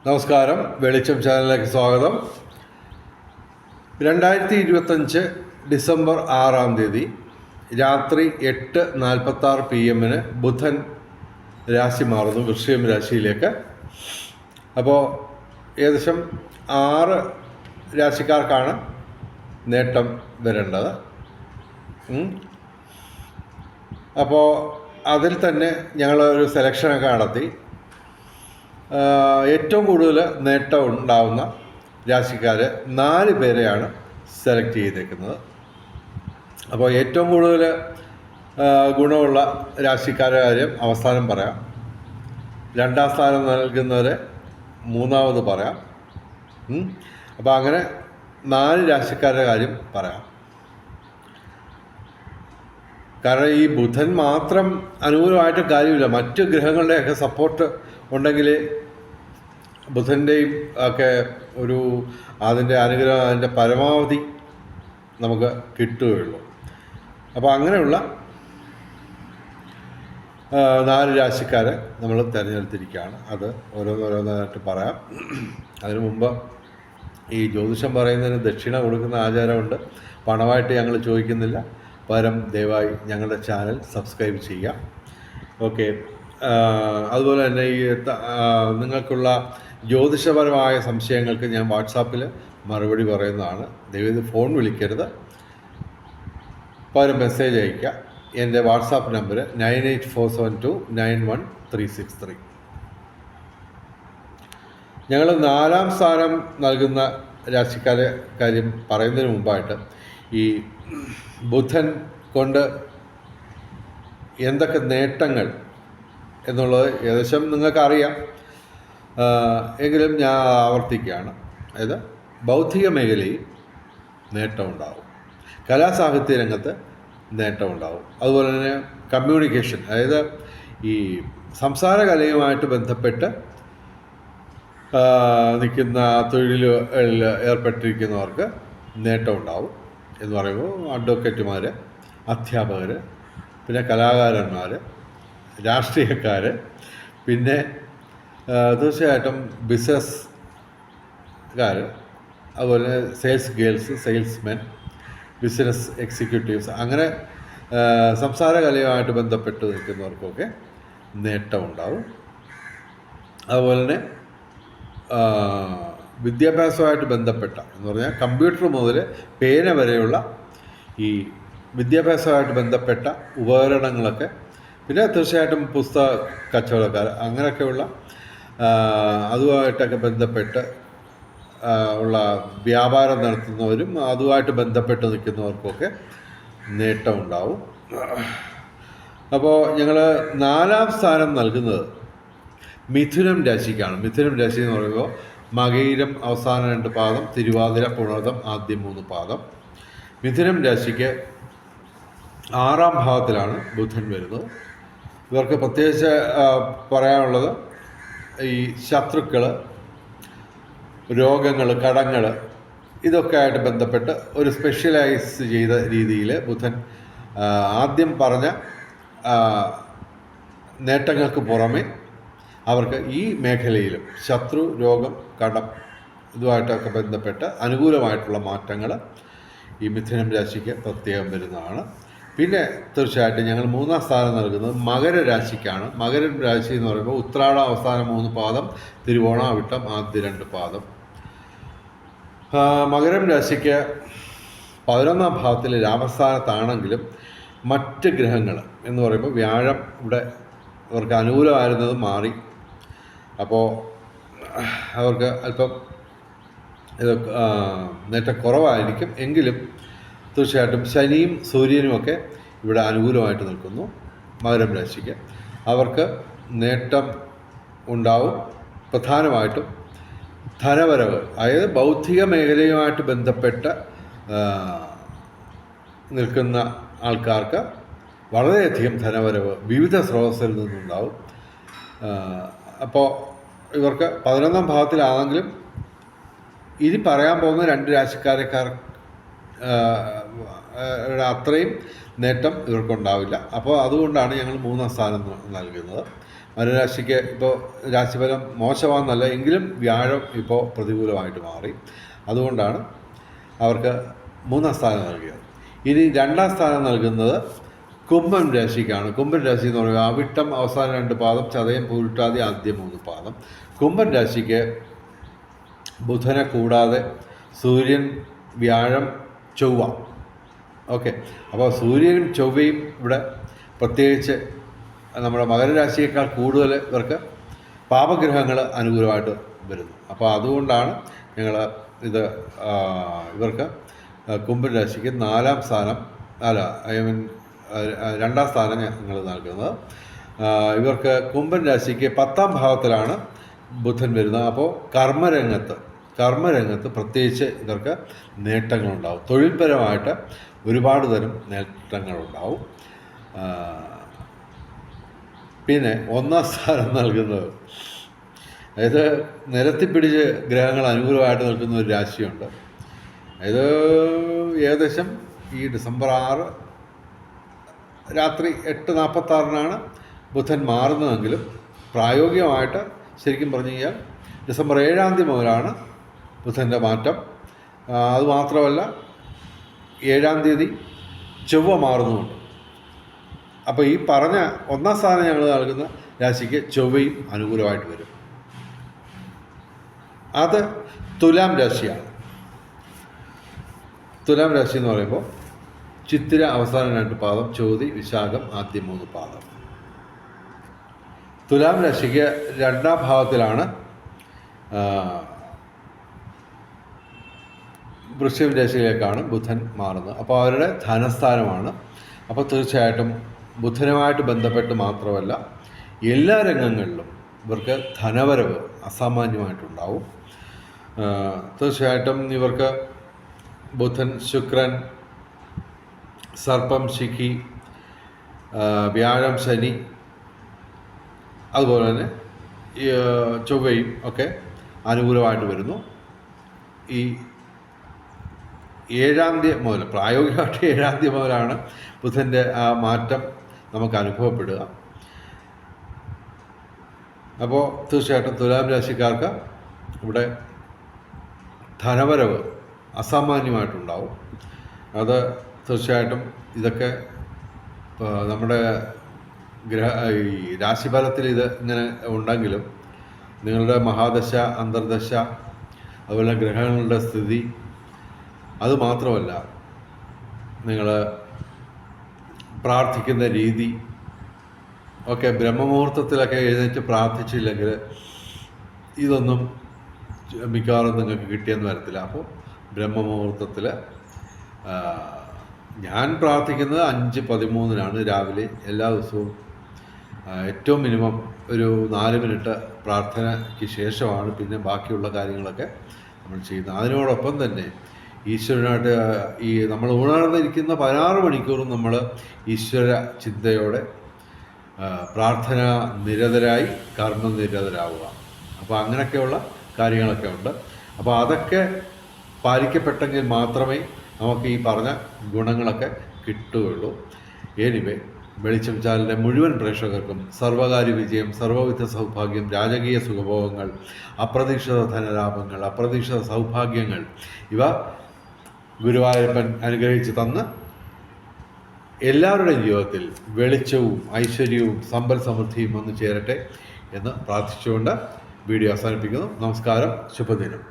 നമസ്കാരം, വെളിച്ചം ചാനലിലേക്ക് സ്വാഗതം. 2025 ഡിസംബർ 6 രാത്രി 8:46 PM ബുധൻ രാശി മാറുന്നു വൃശ്ചികം രാശിയിലേക്ക്. അപ്പോൾ ഏകദേശം 6 രാശിക്കാർക്കാണ് നേട്ടം വരേണ്ടത്. അപ്പോൾ അതിൽ തന്നെ ഞങ്ങളൊരു സെലക്ഷനൊക്കെ നടത്തി. ഏറ്റവും കൂടുതൽ നേട്ടം ഉണ്ടാവുന്ന രാശിക്കാർ 4 പേരെയാണ് സെലക്ട് ചെയ്തേക്കുന്നത്. അപ്പോൾ ഏറ്റവും കൂടുതൽ ഗുണമുള്ള രാശിക്കാരുടെ കാര്യം അവസാനം പറയാം. 2ാം സ്ഥാനം നൽകുന്നവരെ മൂന്നാമത് പറയാം. അപ്പോൾ അങ്ങനെ 4 രാശിക്കാരുടെ കാര്യം പറയാം. കാരണം ഈ ബുധൻ മാത്രം അനുകൂലമായിട്ട് കാര്യമില്ല, മറ്റ് ഗ്രഹങ്ങളുടെയൊക്കെ സപ്പോർട്ട് ഉണ്ടെങ്കിൽ ബുധൻ്റെയും ഒക്കെ അതിൻ്റെ അനുഗ്രഹം അതിൻ്റെ പരമാവധി നമുക്ക് കിട്ടുകയുള്ളൂ. അപ്പോൾ അങ്ങനെയുള്ള 4 രാശിക്കാരെ നമ്മൾ തിരഞ്ഞെടുത്തിരിക്കുകയാണ്. അത് ഓരോന്നോരോന്നായിട്ട് പറയാം. അതിനു മുമ്പ് ഈ ജ്യോതിഷം പറയുന്നതിന് ദക്ഷിണ കൊടുക്കുന്ന ആചാരമുണ്ട്. പണമായിട്ട് ഞങ്ങൾ ചോദിക്കുന്നില്ല, പകരം ദയവായി ഞങ്ങളുടെ ചാനൽ സബ്സ്ക്രൈബ് ചെയ്യുക. ഓക്കെ. അതുപോലെ തന്നെ ഈ നിങ്ങൾക്കുള്ള ജ്യോതിഷപരമായ സംശയങ്ങൾക്ക് ഞാൻ വാട്സാപ്പിൽ മറുപടി പറയുന്നതാണ്. ദയവായി ഫോൺ വിളിക്കരുത്, പകരം മെസ്സേജ് അയയ്ക്കുക. എൻ്റെ വാട്സാപ്പ് നമ്പർ 9847291363. ഞങ്ങൾ 4ാം സ്ഥാനം നൽകുന്ന രാശിക്കാരെ കാര്യം പറയുന്നതിന് മുമ്പായിട്ട് ഈ ബുധൻ കൊണ്ട് എന്തൊക്കെ നേട്ടങ്ങൾ എന്നുള്ളത് ഏകദേശം നിങ്ങൾക്കറിയാം, എങ്കിലും ഞാൻ ആവർത്തിക്കുകയാണ്. അതായത് ബൗദ്ധിക മേഖലയിൽ നേട്ടമുണ്ടാവും, കലാസാഹിത്യ രംഗത്ത് നേട്ടമുണ്ടാവും, അതുപോലെ തന്നെ കമ്മ്യൂണിക്കേഷൻ, അതായത് ഈ സംസാര കലയുമായിട്ട് ബന്ധപ്പെട്ട് നിൽക്കുന്ന തൊഴിലുകളിൽ ഏർപ്പെട്ടിരിക്കുന്നവർക്ക് നേട്ടമുണ്ടാവും എന്ന് പറയുമ്പോൾ അഡ്വക്കേറ്റുമാർ, അധ്യാപകർ, പിന്നെ കലാകാരന്മാർ, രാഷ്ട്രീയക്കാർ, പിന്നെ തീർച്ചയായിട്ടും ബിസിനസ്സുകാർ, അതുപോലെ സെയിൽസ് ഗേൾസ്, സെയിൽസ്മെൻ, ബിസിനസ് എക്സിക്യൂട്ടീവ്സ്, അങ്ങനെ സംസാര കലയുമായിട്ട് ബന്ധപ്പെട്ട് നിൽക്കുന്നവർക്കൊക്കെ നേട്ടമുണ്ടാവും. അതുപോലെ തന്നെ വിദ്യാഭ്യാസമായിട്ട് ബന്ധപ്പെട്ട എന്ന് പറഞ്ഞാൽ കമ്പ്യൂട്ടർ മുതൽ പേന വരെയുള്ള ഈ വിദ്യാഭ്യാസമായിട്ട് ബന്ധപ്പെട്ട ഉപകരണങ്ങളൊക്കെ, പിന്നെ തീർച്ചയായിട്ടും പുസ്തക കച്ചവടക്കാർ, അങ്ങനെയൊക്കെയുള്ള അതുമായിട്ടൊക്കെ ബന്ധപ്പെട്ട് ഉള്ള വ്യാപാരം നടത്തുന്നവരും അതുമായിട്ട് ബന്ധപ്പെട്ട് നിൽക്കുന്നവർക്കൊക്കെ നേട്ടമുണ്ടാവും. അപ്പോൾ ഞങ്ങൾ 4ാം സ്ഥാനം നൽകുന്നത് മിഥുനം രാശിക്കാണ്. മിഥുനം രാശി എന്ന് പറയുമ്പോൾ മകയിരം അവസാന 2 പാദം, തിരുവാതിര, പുണർതം ആദ്യ 3 പാദം. മിഥുനം രാശിക്ക് 6ാം ഭാവത്തിലാണ് ബുധൻ വരുന്നത്. ഇവർക്ക് പ്രത്യേകിച്ച് പറയാനുള്ളത് ഈ ശത്രുക്കൾ, രോഗങ്ങൾ, കടങ്ങൾ, ഇതൊക്കെ ആയിട്ട് ബന്ധപ്പെട്ട് ഒരു സ്പെഷ്യലൈസ് ചെയ്ത രീതിയിൽ ബുധൻ ആദ്യം പറഞ്ഞ നേട്ടങ്ങൾക്ക് പുറമെ അവർക്ക് ഈ മേഖലയിലും ശത്രു, രോഗം, കടം ഇതുമായിട്ടൊക്കെ ബന്ധപ്പെട്ട് അനുകൂലമായിട്ടുള്ള മാറ്റങ്ങൾ ഈ മിഥുനം രാശിക്ക് പ്രത്യേകം വരുന്നതാണ്. പിന്നെ തീർച്ചയായിട്ടും ഞങ്ങൾ 3ാം സ്ഥാനം നൽകുന്നത് മകരരാശിക്കാണ്. മകരം രാശി എന്ന് പറയുമ്പോൾ ഉത്രാടം അവസാന 3 പാദം, തിരുവോണ അവിട്ടം ആദ്യ 2 പാദം. മകരം രാശിക്ക് 11ാം ഭാവത്തിൽ ലാഭസ്ഥാനത്താണെങ്കിലും മറ്റ് ഗ്രഹങ്ങൾ എന്ന് പറയുമ്പോൾ വ്യാഴം ഇവിടെ അവർക്ക് അനുകൂലമായിരുന്നത് മാറി. അപ്പോൾ അവർക്ക് അല്പം ഇത് നേട്ടം കുറവായിരിക്കും. എങ്കിലും തീർച്ചയായിട്ടും ശനിയും സൂര്യനുമൊക്കെ ഇവിടെ അനുകൂലമായിട്ട് നിൽക്കുന്നു. മകരം രാശിക്ക് അവർക്ക് നേട്ടം ഉണ്ടാവും. പ്രധാനമായിട്ടും ധനവരവ്, അതായത് ബൗദ്ധിക മേഖലയുമായിട്ട് ബന്ധപ്പെട്ട് നിൽക്കുന്ന ആൾക്കാർക്ക് വളരെയധികം ധനവരവ് വിവിധ സ്രോതസ്സിൽ നിന്നുണ്ടാവും. അപ്പോൾ ഇവർക്ക് 11ാം ഭാവത്തിലാണെങ്കിലും ഇനി പറയാൻ പോകുന്ന 2 രാശിക്കാരക്കാർ അത്രയും നേട്ടം ഇവർക്കുണ്ടാവില്ല. അപ്പോൾ അതുകൊണ്ടാണ് ഞങ്ങൾ 3ാം സ്ഥാനം നൽകുന്നത്. മകരരാശിക്ക് ഇപ്പോൾ രാശിഫലം മോശമാണെന്നല്ല, എങ്കിലും വ്യാഴം ഇപ്പോൾ പ്രതികൂലമായിട്ട് മാറി. അതുകൊണ്ടാണ് അവർക്ക് 3ാം സ്ഥാനം നൽകിയത്. ഇനി 2ാം സ്ഥാനം നൽകുന്നത് കുംഭൻ രാശിക്കാണ്. കുംഭൻ രാശി എന്ന് പറയുമ്പോൾ അവിട്ടം അവസാന 2 പാദം, ചതയം പൂരിട്ടാതി ആദ്യ 3 പാദം. കുംഭൻ രാശിക്ക് ബുധനെ കൂടാതെ സൂര്യൻ, വ്യാഴം, ചൊവ്വ. ഓക്കെ, അപ്പോൾ സൂര്യനും ചൊവ്വയും ഇവിടെ പ്രത്യേകിച്ച് നമ്മുടെ മകരരാശിയേക്കാൾ കൂടുതൽ ഇവർക്ക് പാപഗ്രഹങ്ങൾ അനുകൂലമായിട്ട് വരുന്നു. അപ്പോൾ അതുകൊണ്ടാണ് ഞങ്ങൾ ഇത് ഇവർക്ക് കുംഭൻ രാശിക്ക് 4ാം സ്ഥാനം, അല്ല ഐ മീൻ 2ാം സ്ഥാനം ഞങ്ങൾ നൽകുന്നത്. ഇവർക്ക് കുംഭൻ രാശിക്ക് 10ാം ഭാവത്തിലാണ് ബുധൻ വരുന്നത്. അപ്പോൾ കർമ്മരംഗത്ത് പ്രത്യേകിച്ച് ഇവർക്ക് നേട്ടങ്ങളുണ്ടാവും. തൊഴിൽപരമായിട്ട് ഒരുപാട് തരം നേട്ടങ്ങളുണ്ടാവും. പിന്നെ 1ാം സ്ഥാനം നൽകുന്നത്, അതായത് നിരത്തിപ്പിടിച്ച് ഗ്രഹങ്ങൾ അനുകൂലമായിട്ട് നിൽക്കുന്ന ഒരു രാശിയുണ്ട്. അതായത് ഏകദേശം ഈ ഡിസംബർ 6 രാത്രി 8:46 ബുധൻ മാറുന്നതെങ്കിലും പ്രായോഗികമായിട്ട് ശരിക്കും പറഞ്ഞു കഴിഞ്ഞാൽ ഡിസംബർ 7 മുതലാണ് ബുധൻ്റെ മാറ്റം. അതുമാത്രമല്ല 7 ചൊവ്വ മാറുന്നുമുണ്ട്. അപ്പോൾ ഈ പറഞ്ഞ 1ാം സ്ഥാനം ഞങ്ങൾ നൽകുന്ന രാശിക്ക് ചൊവ്വയും അനുകൂലമായിട്ട് വരും. അത് തുലാം രാശിയാണ്. തുലാം രാശി എന്ന് പറയുമ്പോൾ ചിത്തിര അവസാന 2 പാദം, ചോതി, വിശാഖം ആദ്യ 3 പാദം. തുലാം രാശിക്ക് 2ാം ഭാവത്തിലാണ് വൃശ്ചിക രാശിയിലേക്കാണ് ബുധൻ മാറുന്നത്. അപ്പോൾ അവരുടെ ധനസ്ഥാനമാണ്. അപ്പോൾ തീർച്ചയായിട്ടും ബുധനുമായിട്ട് ബന്ധപ്പെട്ട് മാത്രമല്ല എല്ലാ രംഗങ്ങളിലും ഇവർക്ക് ധനവരവ് അസാമാന്യമായിട്ടുണ്ടാവും. തീർച്ചയായിട്ടും ഇവർക്ക് ബുധൻ, ശുക്രൻ, സർപ്പം, ശിഖി, വ്യാഴം, ശനി, അതുപോലെ തന്നെ ചൊവ്വയും ഒക്കെ അനുകൂലമായിട്ട് വരുന്നു. ഈ 7 മുതൽ, പ്രായോഗികമായിട്ട് 7 മുതലാണ് ബുധൻ്റെ ആ മാറ്റം നമുക്ക് അനുഭവപ്പെടുക. അപ്പോൾ തീർച്ചയായിട്ടും തുലാം രാശിക്കാർക്ക് ഇവിടെ ധനവരവ് അസാമാന്യമായിട്ടുണ്ടാവും. അത് തീർച്ചയായിട്ടും ഇതൊക്കെ നമ്മുടെ ഈ രാശിഫലത്തിൽ ഇത് ഇങ്ങനെ ഉണ്ടെങ്കിലും നിങ്ങളുടെ മഹാദശ, അന്തർദശ, അതുപോലെ ഗ്രഹങ്ങളുടെ സ്ഥിതി, അതുമാത്രമല്ല നിങ്ങൾ പ്രാർത്ഥിക്കുന്ന രീതി ഒക്കെ ബ്രഹ്മമുഹൂർത്തത്തിലൊക്കെ എഴുന്നേറ്റ് പ്രാർത്ഥിച്ചില്ലെങ്കിൽ ഇതൊന്നും മിക്കവാറും നിങ്ങൾക്ക് കിട്ടിയെന്ന് വരത്തില്ല. അപ്പോൾ ബ്രഹ്മമുഹൂർത്തത്തിൽ ഞാൻ പ്രാർത്ഥിക്കുന്നത് 5:13 രാവിലെ എല്ലാ ദിവസവും. ഏറ്റവും മിനിമം ഒരു 4 മിനിറ്റ് പ്രാർത്ഥനയ്ക്ക് ശേഷമാണ് പിന്നെ ബാക്കിയുള്ള കാര്യങ്ങളൊക്കെ നമ്മൾ ചെയ്യുന്നത്. അതിനോടൊപ്പം തന്നെ ഈശ്വരനായിട്ട് ഈ നമ്മൾ ഉണർന്നിരിക്കുന്ന 16 മണിക്കൂറും നമ്മൾ ഈശ്വര ചിന്തയോടെ പ്രാർത്ഥന നിരതരായി കർമ്മനിരതരാവുക. അപ്പോൾ അങ്ങനെയൊക്കെയുള്ള കാര്യങ്ങളൊക്കെ ഉണ്ട്. അപ്പോൾ അതൊക്കെ പാലിക്കപ്പെട്ടെങ്കിൽ മാത്രമേ നമുക്ക് ഈ പറഞ്ഞ ഗുണങ്ങളൊക്കെ കിട്ടുകയുള്ളൂ. എനിവേ, വെളിച്ചം ചാനലിൻ്റെ മുഴുവൻ പ്രേക്ഷകർക്കും സർവകാര്യ വിജയം, സർവവിധ സൗഭാഗ്യം, രാജകീയ സുഖഭോഗങ്ങൾ, അപ്രതീക്ഷിത ധനലാഭങ്ങൾ, അപ്രതീക്ഷിത സൗഭാഗ്യങ്ങൾ ഇവ ഗുരുവായൂരപ്പൻ അനുഗ്രഹിച്ച് തന്ന് എല്ലാവരുടെയും ജീവിതത്തിൽ വെളിച്ചവും ഐശ്വര്യവും സമ്പൽ സമൃദ്ധിയും വന്നു ചേരട്ടെ എന്ന് പ്രാർത്ഥിച്ചുകൊണ്ട് വീഡിയോ അവസാനിപ്പിക്കുന്നു. നമസ്കാരം, ശുഭദിനം.